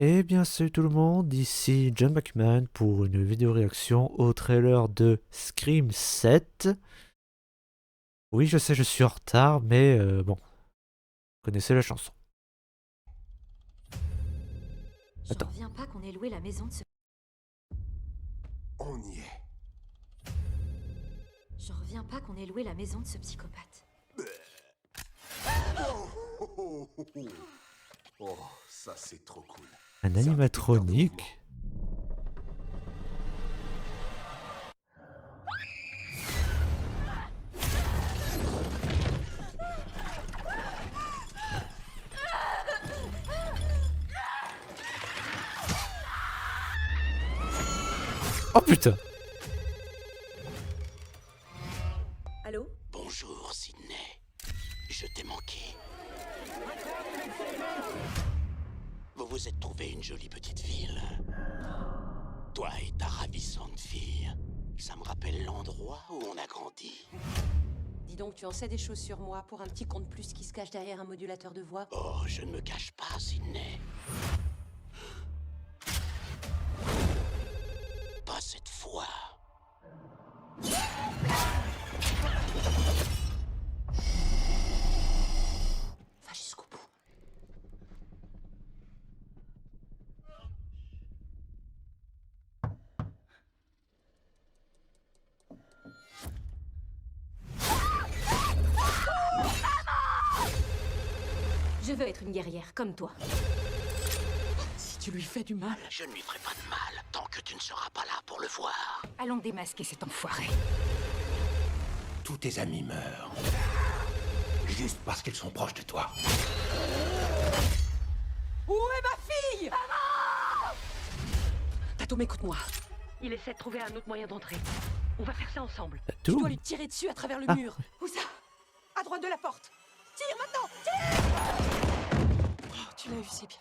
Eh bien salut tout le monde, ici John McMahon pour une vidéo réaction au trailer de Scream 7. Oui, je sais, je suis en retard, mais bon, vous connaissez la chanson. J'en Attends. reviens pas qu'on ait loué la maison de ce... On y est. J'en reviens pas qu'on ait loué la maison de ce psychopathe. Oh, oh, oh, oh. Oh, ça c'est trop cool. Un C'est un détecteur de mouvement. animatronique. Oh putain. Allô? Bonjour, Sydney. Je t'ai manqué. Vous vous êtes trouvé une jolie petite ville. Toi et ta ravissante fille. Ça me rappelle l'endroit où on a grandi. Dis donc, tu en sais des choses sur moi pour un petit compte plus qui se cache derrière un modulateur de voix? Oh, je ne me cache pas, Sydney. Pas cette fois. Va jusqu'au bout. Je veux être une guerrière comme toi. Si tu lui fais du mal... Je ne lui ferai pas de mal tant que tu ne seras pas là pour le voir. Allons démasquer cet enfoiré. Tous tes amis meurent. Juste parce qu'ils sont proches de toi. Où est ma fille? Tatum, écoute-moi. Il essaie de trouver un autre moyen d'entrer. On va faire ça ensemble. Tu Tout. dois lui tirer dessus à travers le Ah. mur. Où ça? À droite de la porte. Tire maintenant! Tire! Oh, tu l'as eu, c'est bien.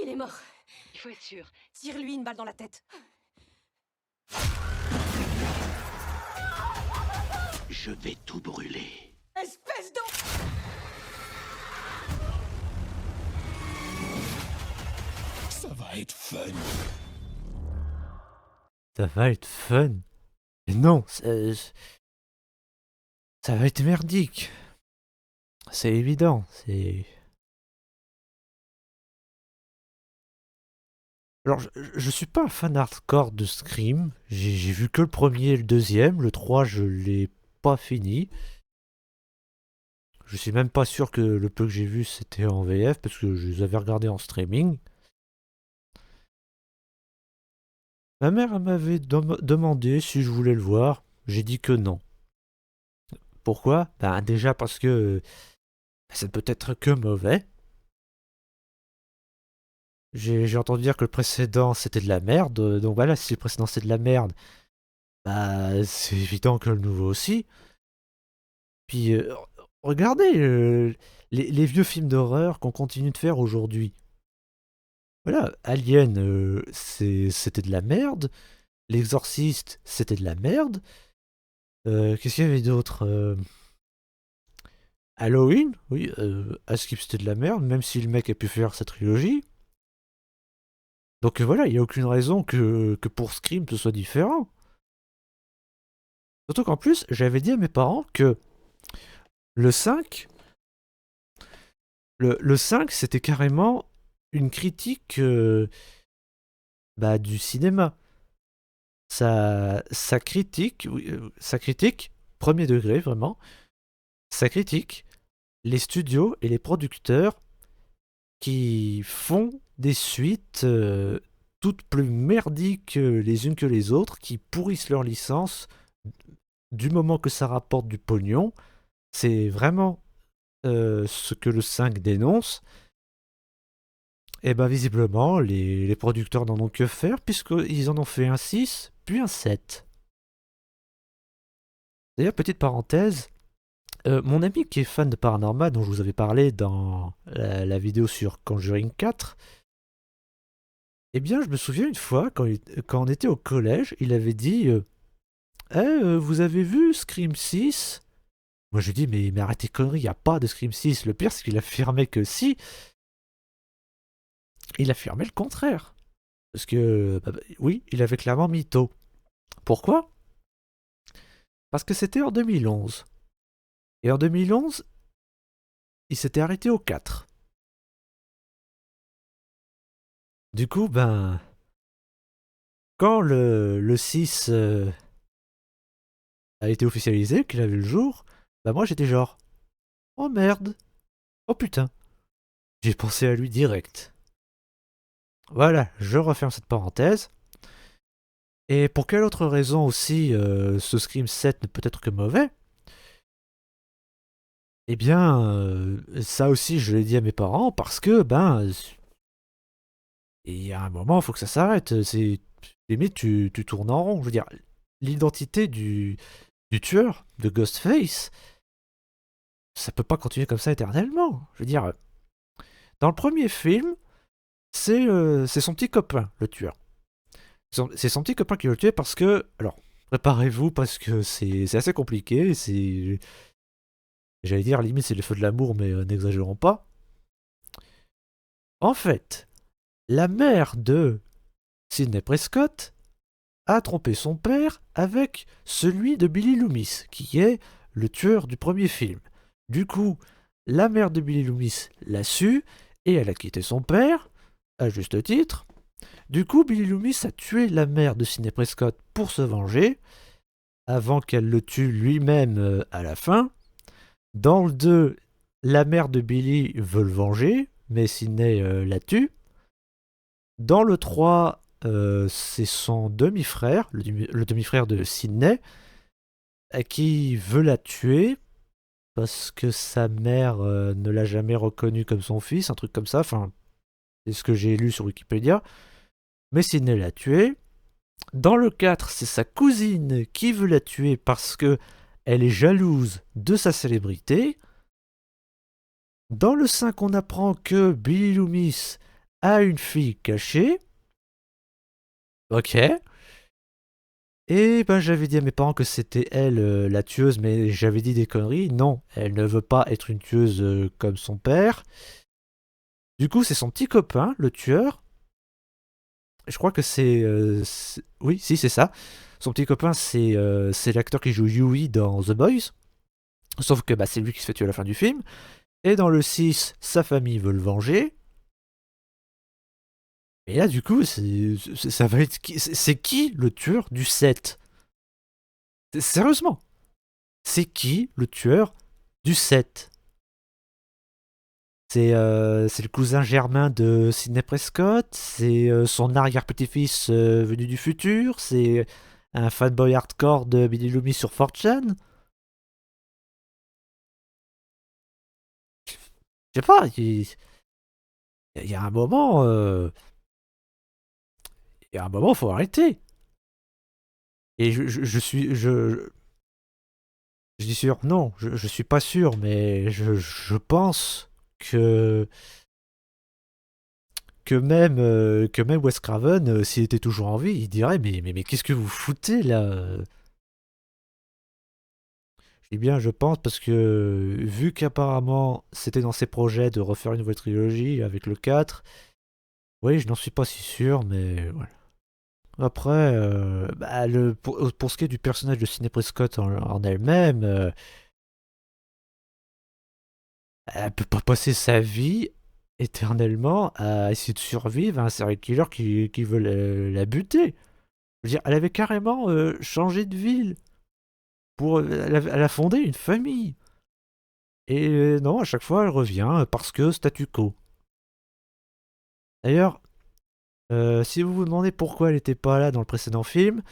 Il est mort. Il faut être sûr. Tire-lui une balle dans la tête. Je vais tout brûler. Espèce d'en... Ça va être fun. Ça va être fun. Mais non, ça va être merdique. C'est évident, c'est... Alors, je suis pas un fan hardcore de Scream. J'ai vu que le premier et le deuxième. Le 3, je l'ai pas fini. Je suis même pas sûr que le peu que j'ai vu c'était en VF parce que je les avais regardés en streaming. Ma mère elle m'avait demandé si je voulais le voir. J'ai dit que non. Pourquoi? Ben déjà parce que ça peut être que mauvais. J'ai entendu dire que le précédent c'était de la merde. Donc voilà, si le précédent c'est de la merde, bah c'est évident que le nouveau aussi. Puis regardez les vieux films d'horreur qu'on continue de faire aujourd'hui. Voilà, Alien, c'était de la merde. L'Exorciste, c'était de la merde. Qu'est-ce qu'il y avait d'autre? Halloween, oui, Askip c'était de la merde, même si le mec a pu faire sa trilogie. Donc voilà, il n'y a aucune raison que pour Scream ce soit différent. Surtout qu'en plus, j'avais dit à mes parents que le 5, le 5 c'était carrément une critique bah, du cinéma. Ça critique, oui, ça critique, premier degré vraiment, ça critique les studios et les producteurs qui font des suites toutes plus merdiques les unes que les autres, qui pourrissent leur licence du moment que ça rapporte du pognon. C'est vraiment ce que le 5 dénonce. Et ben visiblement, les producteurs n'en ont que faire, puisqu'ils en ont fait un 6, puis un 7. D'ailleurs, petite parenthèse, mon ami qui est fan de Paranormal, dont je vous avais parlé dans la vidéo sur Conjuring 4, eh bien, je me souviens une fois, quand on était au collège, il avait dit vous avez vu Scream 6? Moi, je lui dis mais arrêtez conneries, il n'y a pas de Scream 6. Le pire, c'est qu'il affirmait que si. il affirmait le contraire. Parce que, oui, il avait clairement mytho. Pourquoi? Parce que c'était en 2011. Et en 2011, il s'était arrêté au 4. Du coup, quand le 6 a été officialisé, qu'il a vu le jour, moi j'étais genre, oh merde, oh putain. J'ai pensé à lui direct. Voilà, je referme cette parenthèse. Et pour quelle autre raison aussi ce Scream 7 ne peut être que mauvais? Eh bien, ça aussi je l'ai dit à mes parents parce que, il y a un moment, il faut que ça s'arrête. C'est limite, tu tournes en rond. Je veux dire, l'identité du tueur, de Ghostface, ça peut pas continuer comme ça éternellement. Je veux dire, dans le premier film, c'est son petit copain, le tueur. C'est son petit copain qui veut le tuer parce que... Alors, préparez-vous parce que c'est assez compliqué. J'allais dire, limite, c'est le feu de l'amour, mais n'exagérons pas. En fait, la mère de Sidney Prescott a trompé son père avec celui de Billy Loomis, qui est le tueur du premier film. Du coup, la mère de Billy Loomis l'a su, et elle a quitté son père, à juste titre. Du coup, Billy Loomis a tué la mère de Sidney Prescott pour se venger, avant qu'elle le tue lui-même à la fin. Dans le 2, la mère de Billy veut le venger, mais Sidney la tue. Dans le 3, c'est son demi-frère, le demi-frère de Sidney, qui veut la tuer parce que sa mère ne l'a jamais reconnu comme son fils, un truc comme ça. Enfin, c'est ce que j'ai lu sur Wikipédia. Mais Sidney l'a tué. Dans le 4, c'est sa cousine qui veut la tuer parce que elle est jalouse de sa célébrité. Dans le 5, on apprend que Billy Loomis a une fille cachée. Ok. Et j'avais dit à mes parents que c'était elle la tueuse, mais j'avais dit des conneries. Non, elle ne veut pas être une tueuse comme son père. Du coup, c'est son petit copain, le tueur. Je crois que oui, si, c'est ça. Son petit copain, c'est l'acteur qui joue Huey dans The Boys. Sauf que c'est lui qui se fait tuer à la fin du film. Et dans le 6, sa famille veut le venger. Et là, du coup, ça va être c'est qui le tueur du 7? Sérieusement, c'est qui le tueur du 7? C'est le cousin germain de Sidney Prescott, c'est son arrière-petit-fils venu du futur, c'est un fanboy hardcore de Billy Loomis sur 4chan. Je sais pas, il y a un moment... il y a un moment, faut arrêter. Et je dis sûr, non, je suis pas sûr, mais je pense que que même Wes Craven, s'il était toujours en vie, il dirait mais qu'est-ce que vous foutez là? Eh bien, je pense parce que vu qu'apparemment c'était dans ses projets de refaire une nouvelle trilogie avec le 4, oui, je n'en suis pas si sûr, mais voilà. Après, pour ce qui est du personnage de Sidney Prescott en elle-même, elle peut pas passer sa vie éternellement à essayer de survivre à un serial killer qui veut la buter. Je veux dire, elle avait carrément changé de ville. Elle a fondé une famille. Et non, à chaque fois, elle revient parce que statu quo. D'ailleurs, si vous vous demandez pourquoi elle n'était pas là dans le précédent film,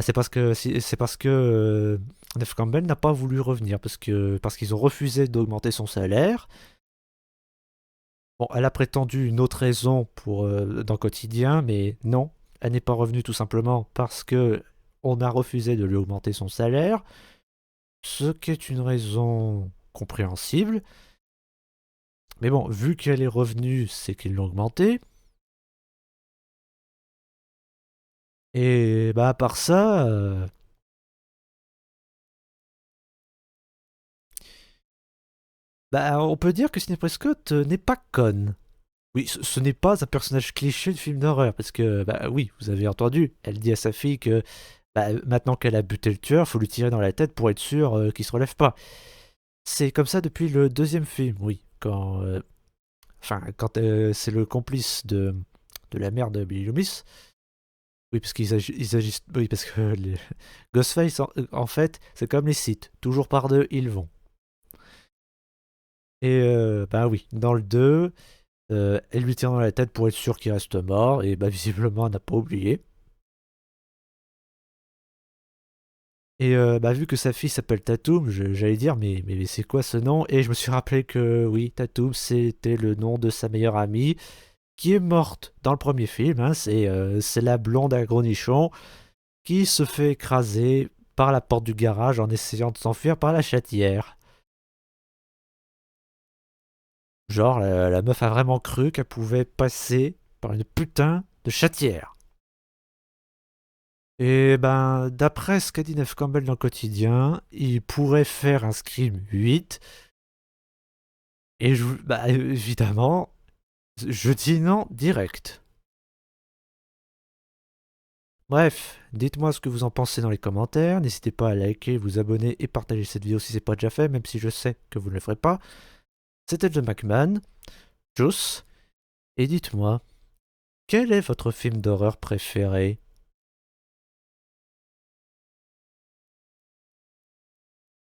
c'est parce que Neve Campbell n'a pas voulu revenir parce qu'ils ont refusé d'augmenter son salaire. Bon, elle a prétendu une autre raison pour dans le quotidien, mais non, elle n'est pas revenue tout simplement parce que on a refusé de lui augmenter son salaire, ce qui est une raison compréhensible. Mais bon, vu qu'elle est revenue, c'est qu'ils l'ont augmentée. Et à part ça, on peut dire que Sidney Prescott n'est pas conne. Oui, ce n'est pas un personnage cliché de film d'horreur, parce que, bah oui, vous avez entendu, elle dit à sa fille que bah, maintenant qu'elle a buté le tueur, faut lui tirer dans la tête pour être sûr qu'il se relève pas. C'est comme ça depuis le deuxième film, oui, quand c'est le complice de la mère de Billy Loomis. Oui, parce ils agissent, oui, parce que les Ghostface, en fait, c'est comme les sites, toujours par deux, ils vont. Et bah oui, dans le 2, elle lui tire dans la tête pour être sûr qu'il reste mort, et bah visiblement, elle n'a pas oublié. Et bah, vu que sa fille s'appelle Tatum, j'allais dire, mais c'est quoi ce nom? Et je me suis rappelé que oui, Tatum, c'était le nom de sa meilleure amie, qui est morte dans le premier film. Hein, c'est la blonde à gros nichon qui se fait écraser par la porte du garage en essayant de s'enfuir par la chatière. Genre, la meuf a vraiment cru qu'elle pouvait passer par une putain de chatière. Et ben, d'après ce qu'a dit Neve Campbell dans le quotidien, il pourrait faire un Scream 8. Et bah, évidemment, je dis non direct. Bref, dites-moi ce que vous en pensez dans les commentaires. N'hésitez pas à liker, vous abonner et partager cette vidéo si ce n'est pas déjà fait, même si je sais que vous ne le ferez pas. C'était The McMahon, Joss, et dites-moi, quel est votre film d'horreur préféré?